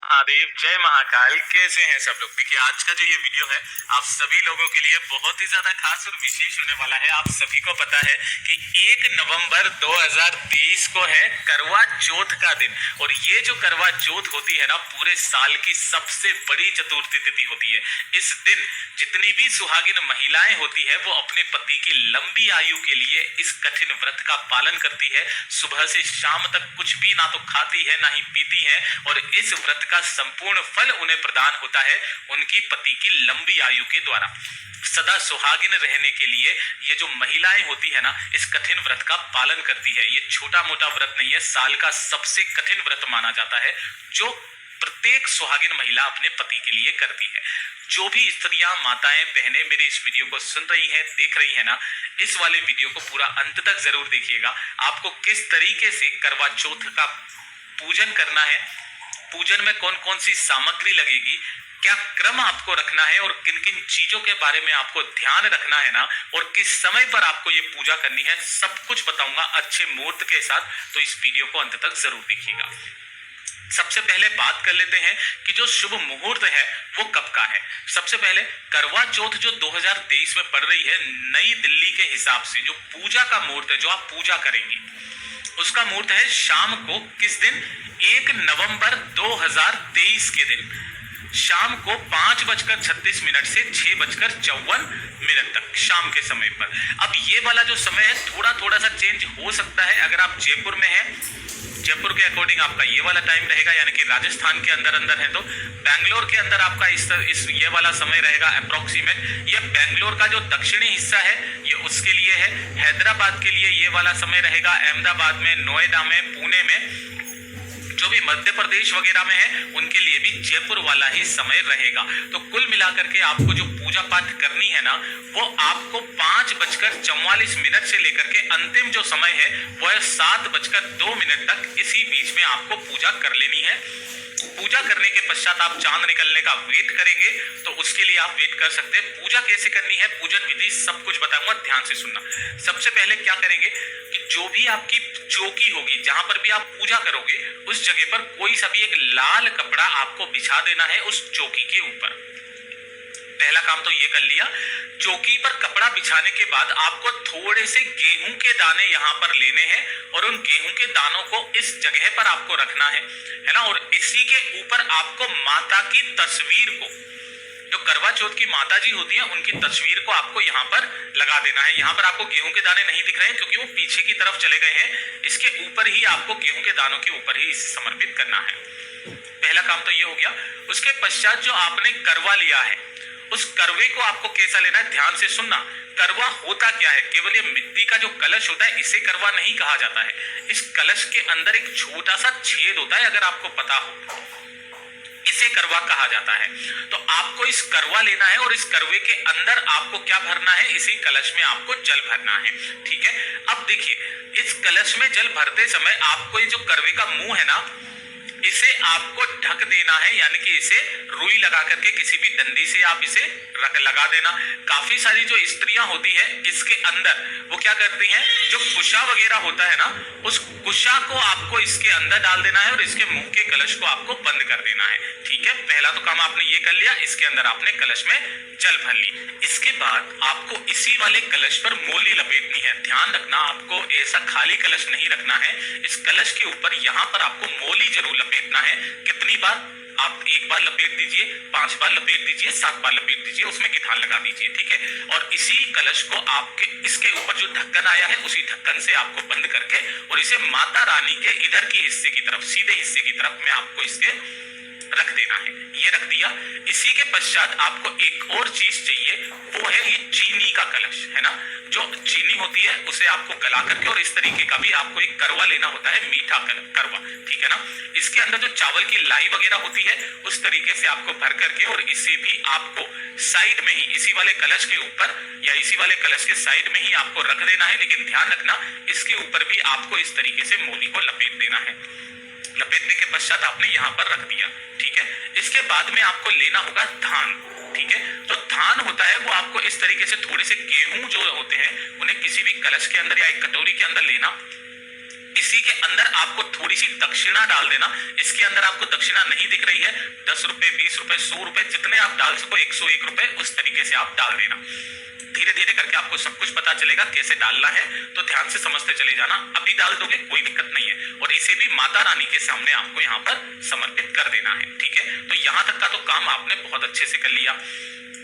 महादेव, जय महाकाल। कैसे हैं सब लोग? देखिए, आज का जो ये वीडियो है आप सभी लोगों के लिए बहुत ही ज्यादा खास और विशेष होने वाला है। आप सभी को पता है कि 1 नवंबर 2023 को है करवा चौथ का दिन, और ये जो करवा चौथ होती है ना, पूरे साल की सबसे बड़ी चतुर्थी तिथि होती है। इस दिन जितनी भी सुहागिन महिलाएं होती है वो अपने पति की लंबी आयु के लिए इस कठिन व्रत का पालन करती है। सुबह से शाम तक कुछ भी ना तो खाती है ना ही पीती है, और इस व्रत का संपूर्ण फल उन्हें प्रदान होता है उनकी पति की लंबी आयु के द्वारा। सदा सुहागिन रहने के लिए ये जो महिलाएं होती है ना, इस कठिन व्रत का पालन करती है। ये छोटा मोटा व्रत नहीं है, साल का सबसे कठिन व्रत माना जाता है जो प्रत्येक सुहागिन महिला अपने पति के लिए करती है। जो भी स्त्रियां, माताएं, बहनें मेरे इस वीडियो को सुन रही हैं, देख रही हैं ना, इस वाले वीडियो को पूरा अंत तक जरूर देखिएगा। आपको किस तरीके से करवा चौथ का पूजन करना है, पूजन में कौन कौन सी सामग्री लगेगी, क्या क्रम आपको रखना है, और किन किन चीजों के बारे में आपको ध्यान रखना है ना, और किस समय पर आपको ये पूजा करनी है, सब कुछ बताऊंगा अच्छे मुहूर्त के साथ। तो इस वीडियो को अंत तक जरूर देखिएगा। सबसे पहले बात कर लेते हैं कि जो शुभ मुहूर्त है वो कब का है। सबसे पहले करवा चौथ जो 2023 में पड़ रही है, नई दिल्ली के हिसाब से जो पूजा का मुहूर्त है, जो आप पूजा करेंगे, उसका मुहूर्त है शाम को किस दिन, 1 नवंबर 2023 के दिन शाम को 5:36 से 6:54 तक शाम के समय पर। अब ये वाला जो समय है थोड़ा थोड़ा सा चेंज हो सकता है। अगर आप जयपुर में हैं, जयपुर के अकॉर्डिंग आपका ये वाला टाइम रहेगा, यानी कि राजस्थान के अंदर अंदर है तो बैंगलोर के अंदर आपका इस ये वाला समय रहेगा अप्रोक्सीमेट। ये बैंगलोर का जो दक्षिणी हिस्सा है ये उसके लिए है। हैदराबाद के लिए ये वाला समय रहेगा, अहमदाबाद में, नोएडा में, पुणे में, जो भी मध्य प्रदेश वगैरह में है उनके लिए भी जयपुर वाला ही समय रहेगा। तो कुल मिलाकर के आपको जो पूजा पाठ करनी है ना, वो आपको 5:44 से लेकर के अंतिम जो समय है वो है 7:02 तक। इसी बीच में आपको पूजा कर लेनी है। पूजा करने के पश्चात आप चांद निकलने का वेट करेंगे, तो उसके लिए आप वेट कर सकते हैं। पूजा कैसे करनी है, पूजन विधि सब कुछ बताऊंगा, ध्यान से सुनना। सबसे पहले क्या करेंगे कि जो भी आपकी चौकी होगी, जहां पर भी आप पूजा करोगे, उस जगह पर कोई सा भी एक लाल कपड़ा आपको बिछा देना है उस चौकी के ऊपर। पहला काम तो ये कर लिया। चौकी पर कपड़ा बिछाने के बाद आपको थोड़े से गेहूं के दाने यहां पर लेने हैं, और उन गेहूं के दानों को इस जगह पर आपको रखना है ना, और इसी के ऊपर आपको माता की तस्वीर को, जो करवा चौथ की माता जी होती हैं, उनकी तस्वीर को आपको यहाँ पर लगा देना है। यहाँ पर आपको गेहूं के दाने नहीं दिख रहे हैं क्योंकि वो पीछे की तरफ चले गए हैं। इसके ऊपर ही आपको गेहूं के दानों के ऊपर ही इसे समर्पित करना है। पहला काम तो ये हो गया। उसके पश्चात जो आपने करवा लिया है, उस करवे को आपको कैसा लेना है, ध्यान से सुनना। करवा होता क्या है, केवल ये मिट्टी का जो कलश होता है इसे करवा नहीं कहा जाता है। इस कलश के अंदर एक छोटा सा छेद होता है, अगर आपको पता हो, इसे करवा कहा जाता है। तो आपको इस करवा लेना है, और इस करवे के अंदर आपको क्या भरना है, इसी कलश में आपको जल भरना है। ठीक है। अब देखिए, इस कलश में जल भरते समय आपको ये जो करवे का मुंह है ना, इसे आपको ढक देना है, यानी कि इसे रुई लगा करके किसी भी डंडी से आप इसे लगा देना। काफी सारी जो स्त्रियां होती है इसके अंदर वो क्या करती हैं, जो कुशा वगैरह होता है ना, उस कुशा को आपको इसके अंदर डाल देना है, और इसके मुंह के कलश को आपको बंद कर देना है। ठीक है। पहला तो काम आपने ये कर लिया, इसके अंदर आपने कलश में जल भर ली। इसके बाद आपको इसी वाले कलश पर मोली लपेटनी है। ध्यान रखना, आपको ऐसा खाली कलश नहीं रखना है। इस कलश के ऊपर यहाँ पर आपको मोली जरूर लपेटना है। कितनी बार, आप 1 बार लपेट दीजिए, 5 बार लपेट दीजिए, 7 बार लपेट दीजिए, उसमें गिठान लगा दीजिए। ठीक है। और इसी कलश को आपके इसके ऊपर जो ढक्कन आया है उसी ढक्कन से आपको बंद करके, और इसे माता रानी के इधर की हिस्से की तरफ, सीधे हिस्से की तरफ में आपको इसके रख देना है। ये रख दिया। इसी के पश्चात आपको एक और चीज चाहिए, वो है ये चीनी का कलश, है ना। जो चीनी होती है उसे आपको गला करके, और इस तरीके का भी आपको एक करवा लेना होता है, मीठा करवा। ठीक है ना। इसके अंदर जो चावल की लाई वगैरह होती है उस तरीके से आपको भर करके, और इसे भी आपको साइड में ही इसी वाले कलश के ऊपर या इसी वाले कलश के साइड में ही आपको रख देना है। लेकिन ध्यान रखना, इसके ऊपर भी आपको इस तरीके से मोली को लपेट देना है। लपेटने के पश्चात आपने यहाँ पर रख दिया। ठीक है। इसके बाद में आपको लेना होगा धान। ठीक है। तो धान होता है वो आपको इस तरीके से, थोड़े से गेहूं जो होते हैं उन्हें किसी भी कलश के अंदर या एक कटोरी के अंदर लेना। इसी के अंदर आपको थोड़ी सी दक्षिणा डाल देना। इसके अंदर आपको दक्षिणा नहीं दिख रही है, 10 रुपए, 20 रुपए, 100 रुपए, जितने आप डाल सको, 101 रुपए, उस तरीके से आप डाल देना। धीरे धीरे करके आपको सब कुछ पता चलेगा कैसे डालना है, तो ध्यान से समझते चले जाना। अभी डाल दोगे कोई दिक्कत नहीं है, और इसे भी माता रानी के सामने आपको यहाँ पर समर्पित कर देना है। ठीक है, तो यहाँ तक का तो काम आपने बहुत अच्छे से कर लिया।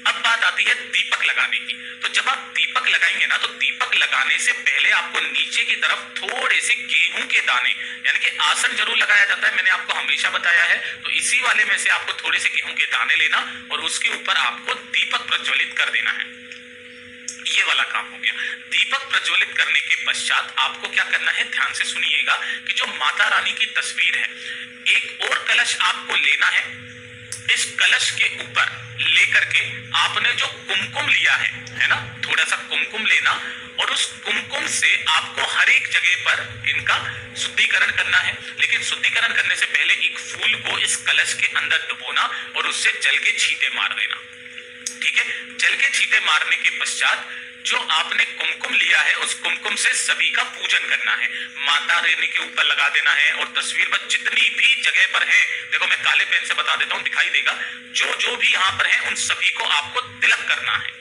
अब बात आती है दीपक लगाने की। तो जब आप दीपक लगाएंगे ना, तो दीपक लगाने से पहले आपको नीचे की तरफ थोड़े से गेहूं के दाने, यानी कि आसन जरूर लगाया जाता है, मैंने आपको हमेशा बताया है, तो इसी वाले में से आपको थोड़े से गेहूं के दाने लेना और उसके ऊपर आपको दीपक प्रज्वलित कर देना है। ये वाला काम हो गया। दीपक प्रज्वलित करने के पश्चात आपको क्या करना है, ध्यान से सुनिएगा कि जो माता रानी की तस्वीर है, एक और कलश आपको लेना है। इस कलश के ऊपर लेकर के आपने जो कुमकुम लिया है ना, थोड़ा सा कुमकुम लेना, और उस कुमकुम से आपको हर एक जगह पर इनका शुद्धिकरण करना है। लेकिन शुद्धिकरण करने से पहले एक फूल को इस कलश के अंदर डुबोना और उससे जल के छींटे मार देना। ठीक है, जल के छींटे मारने के पश्चात जो आपने कुमकुम लिया है, उस कुमकुम से सभी का पूजन करना है। माता रानी के ऊपर लगा देना है, और तस्वीर पर जितनी भी जगह पर है, देखो मैं काले पेन से बता देता हूं, दिखाई देगा, जो जो भी यहां पर है उन सभी को आपको तिलक करना है।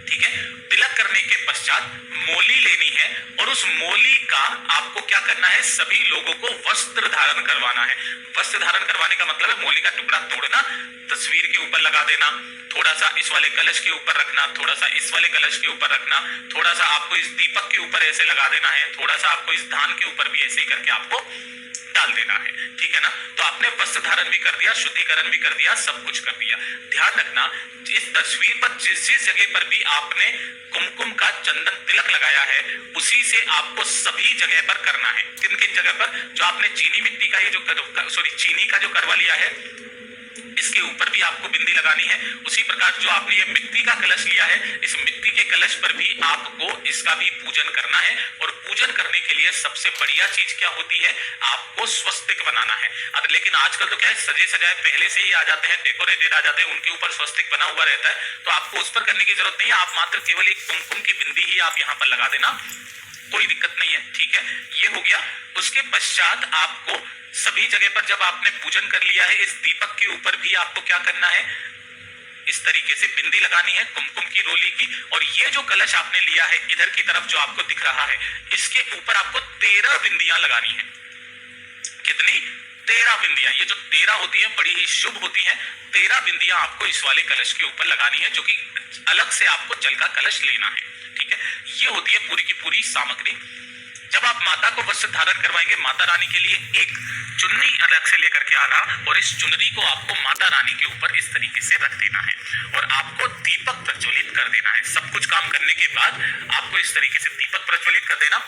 ठीक है, तिलक करने के पश्चात मोली लेनी है, और उस मोली का आपको क्या करना है, सभी लोगों को वस्त्र धारण करवाना है। वस्त्र धारण करवाने का मतलब है मोली का टुकड़ा तोड़ना, तस्वीर के ऊपर लगा देना, थोड़ा सा इस वाले कलश के ऊपर रखना, थोड़ा सा इस वाले कलश के ऊपर रखना, थोड़ा सा आपको इस दीपक के ऊपर ऐसे लगा देना है, थोड़ा सा आपको इस धान के ऊपर भी ऐसे ही करके आपको डाल देना है। ठीक है ना, तो आपने वस्त्र धारण भी कर दिया, शुद्धिकरण भी कर दिया, सब कुछ कर दिया। ध्यान रखना, इस तस्वीर पर जिस जिस जगह पर भी आपने कुमकुम का चंदन तिलक लगाया है, उसी से आपको सभी जगह पर करना है। किन किन जगह पर, जो आपने चीनी मिट्टी का ये जो चीनी का जो करवा लिया है, इसके ऊपर भी आपको बिंदी लगानी है। उसी प्रकार जो आपने ये मिट्टी का कलश लिया है, इस मिट्टी के कलश पर भी आपको इसका भी पूजन करना है। और पूजन करने के लिए सबसे बढ़िया चीज क्या होती है, आपको स्वस्तिक बनाना है। अब लेकिन आजकल तो क्या है, सजे सजाए पहले से ही आ जाते हैं, डेकोरेटेड आ जाते हैं, उनके ऊपर स्वस्तिक बना हुआ रहता है, तो आपको उस पर करने की जरूरत नहीं है। आप मात्र केवल एक कुमकुम की बिंदी ही आप यहाँ पर लगा देना, कोई दिक्कत नहीं है। ठीक है, ये हो गया। उसके पश्चात आपको सभी जगह पर जब आपने पूजन कर लिया है, इस दीपक के ऊपर भी आपको क्या करना है, इस तरीके से बिंदी लगानी है कुमकुम की रोली की। और ये जो कलश आपने लिया है इधर की तरफ जो आपको दिख रहा है, इसके ऊपर आपको 13 बिंदियां लगानी है। कितनी? 13 बिंदियां। ये जो 13 होती है बड़ी ही शुभ होती है। 13 बिंदियां आपको इस वाले कलश के ऊपर लगानी है, जो कि अलग से आपको जल का कलश लेना है। ठीक है, ये होती है पूरी की पूरी सामग्री। जब आप माता को वस्त्र धारण करवाएंगे, माता रानी के लिए एक चुनरी अलग से लेकर के आना, और इस चुनरी को आपको माता रानी के ऊपर इस तरीके से रख देना है, और आपको दीपक प्रज्वलित कर देना है। सब कुछ काम करने के बाद आपको इस तरीके से दीपक प्रज्वलित कर देना,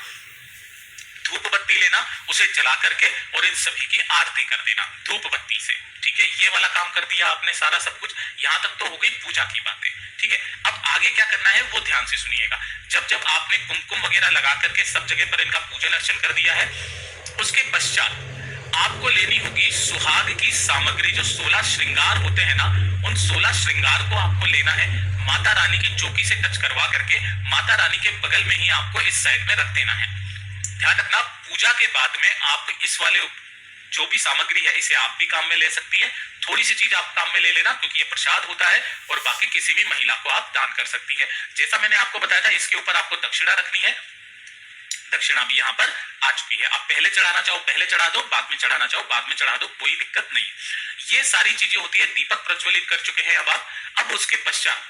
धूप बत्ती लेना, उसे जला करके और इन सभी की आरती कर देना धूप बत्ती से। ठीक है, ये वाला काम कर दिया आपने सारा सब कुछ। यहां तक तो हो गई पूजा की बातें। ठीक है, अब आगे क्या करना है वो ध्यान से सुनिएगा। जब जब आपने कुमकुम वगैरह लगा करके सब जगह पर इनका पूजन अर्चन कर दिया है, उसके पश्चात आपको लेनी होगी सुहाग की सामग्री। जो 16 श्रृंगार होते हैं ना, उन 16 श्रृंगार को आपको लेना है, माता रानी की चौकी से टच करवा करके माता रानी के बगल में ही आपको इस साइड में रख देना है। ध्यान रखना, पूजा के बाद में आप इस वाले जो भी सामग्री है इसे आप भी काम में ले सकती है। थोड़ी सी चीज आप काम में ले लेना, क्योंकि ये प्रसाद होता है, और बाकी किसी भी महिला को आप दान कर सकती है। जैसा मैंने आपको बताया था, इसके ऊपर आपको दक्षिणा रखनी है। दक्षिणा भी यहाँ पर आ चुकी है। आप पहले चढ़ाना चाहो पहले चढ़ा दो, बाद में चढ़ाना चाहो बाद में चढ़ा दो, कोई दिक्कत नहीं। ये सारी चीजें होती है। दीपक प्रज्वलित कर चुके हैं अब उसके पश्चात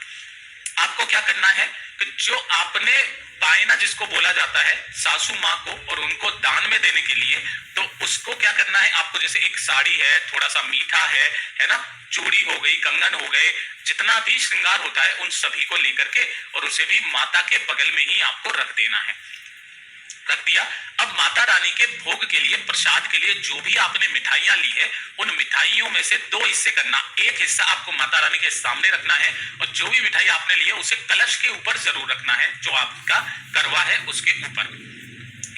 आपको क्या करना है कि जो आपने पायना जिसको बोला जाता है सासू माँ को, और उनको दान में देने के लिए, तो उसको क्या करना है आपको, जैसे एक साड़ी है, थोड़ा सा मीठा है ना, चूड़ी हो गई, कंगन हो गए, जितना भी श्रृंगार होता है उन सभी को लेकर के, और उसे भी माता के बगल में ही आपको रख देना है। रख दिया। अब माता रानी के भोग के लिए, प्रसाद के लिए जो भी आपने मिठाइयां ली है, उन मिठाइयों में से 2 हिस्से करना। एक हिस्सा आपको माता रानी के सामने रखना है, और जो भी मिठाई आपने ली है उसे कलश के ऊपर जरूर रखना है, जो आपका करवा है उसके ऊपर।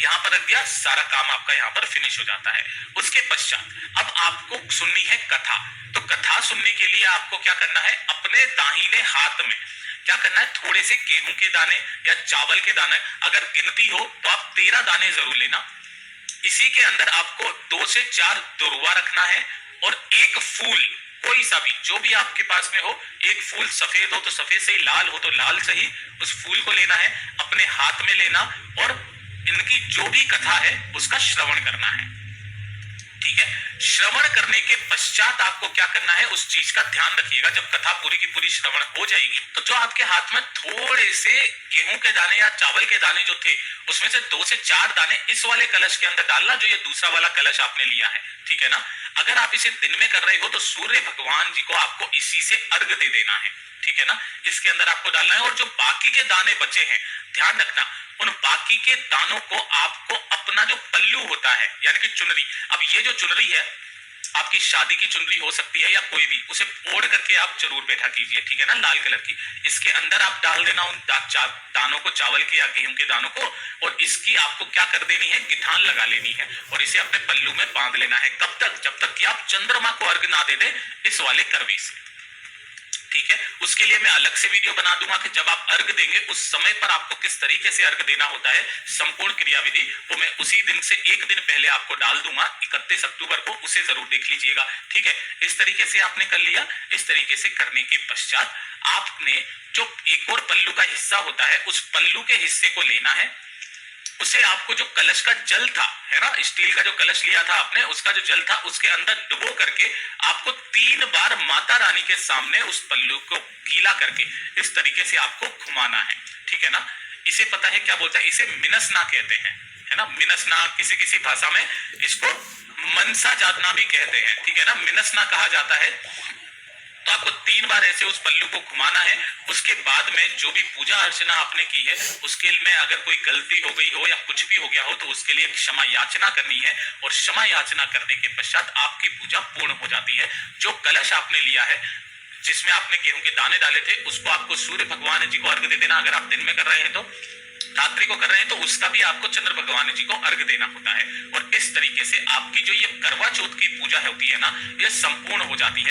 यहाँ पर रख दिया, सारा काम आपका यहाँ पर फिनिश हो जाता है। उसके पश्चात अब आपको सुननी है कथा। तो कथा सुनने के लिए आपको क्या करना है, अपने दाहिने हाथ में क्या करना है, थोड़े से गेहूं के दाने या चावल के दाने, अगर गिनती हो तो आप 13 दाने जरूर लेना। इसी के अंदर आपको 2 से 4 दुर्वा रखना है और एक फूल, कोई सा भी, जो भी आपके पास में हो, एक फूल सफेद हो तो सफेद सही, लाल हो तो लाल सही, उस फूल को लेना है, अपने हाथ में लेना और इनकी जो भी कथा है उसका श्रवण करना है। ठीक है, श्रवण करने के पश्चात आपको क्या करना है, उस चीज का ध्यान रखिएगा। जब कथा पूरी की पूरी श्रवण हो जाएगी तो जो आपके हाथ में थोड़े से गेहूं के दाने या चावल के दाने जो थे, उसमें से 2 से 4 दाने इस वाले कलश के अंदर डालना, जो ये दूसरा वाला कलश आपने लिया है। ठीक है ना। अगर आप इसे दिन में कर रहे हो तो सूर्य भगवान जी को आपको इसी से अर्घ दे देना है। ठीक है ना, इसके अंदर आपको डालना है। और जो बाकी के दाने बचे हैं, ध्यान रखना, उन बाकी के दानों को आपको अपना जो पल्लू होता है, यानी कि चुनरी, अब ये जो चुनरी है आपकी शादी की चुनरी हो सकती है या कोई भी, उसे ओढ़ करके आप जरूर बैठा कीजिए। ठीक है ना, लाल कलर की, इसके अंदर आप डाल देना उन दानों को, चावल के या गेहूं के दानों को, और इसकी आपको क्या कर देनी है, गिठान लगा लेनी है और इसे अपने पल्लू में बांध लेना है। कब तक, जब तक कि आप चंद्रमा को अर्घ ना दे दे इस वाले करवे से। ठीक है, उसके लिए मैं अलग से वीडियो बना दूंगा कि जब आप अर्घ देंगे उस समय पर आपको किस तरीके से अर्घ देना होता है, संपूर्ण क्रियाविधि, वो मैं उसी दिन से एक दिन पहले आपको डाल दूंगा, 31 अक्टूबर को, उसे जरूर देख लीजिएगा। ठीक है, इस तरीके से आपने कर लिया। इस तरीके से करने के पश्चात आपने जो एक और पल्लू का हिस्सा होता है, उस पल्लू के हिस्से को लेना है, उसे आपको जो कलश का जल था, है ना, स्टील का जो कलश लिया था आपने, उसका जो जल था उसके अंदर डुबो करके आपको 3 बार माता रानी के सामने उस पल्लू को गीला करके इस तरीके से आपको घुमाना है। ठीक है ना, इसे पता है क्या बोलते हैं, इसे मिनसना कहते हैं, है ना, मिनसना, किसी किसी भाषा में इसको मनसा जातना भी कहते हैं। ठीक है ना, मिनसना कहा जाता है। तो आपको 3 बार ऐसे उस पल्लू को घुमाना है। उसके बाद में जो भी पूजा अर्चना आपने की है उसके में अगर कोई गलती हो गई हो या कुछ भी हो गया हो तो उसके लिए क्षमा याचना करनी है, और क्षमा याचना करने के पश्चात आपकी पूजा पूर्ण हो जाती है। जो कलश आपने लिया है जिसमें आपने गेहूं के दाने डाले थे, उसको आपको सूर्य भगवान जी को अर्घ दे देना। अगर आप दिन में कर रहे हैं तो, रात्रि को कर रहे हैं तो उसका भी आपको चंद्र भगवान जी को अर्घ देना होता है। और इस तरीके से आपकी जो ये करवा चौथ की पूजा होती है ना, ये संपूर्ण हो जाती है।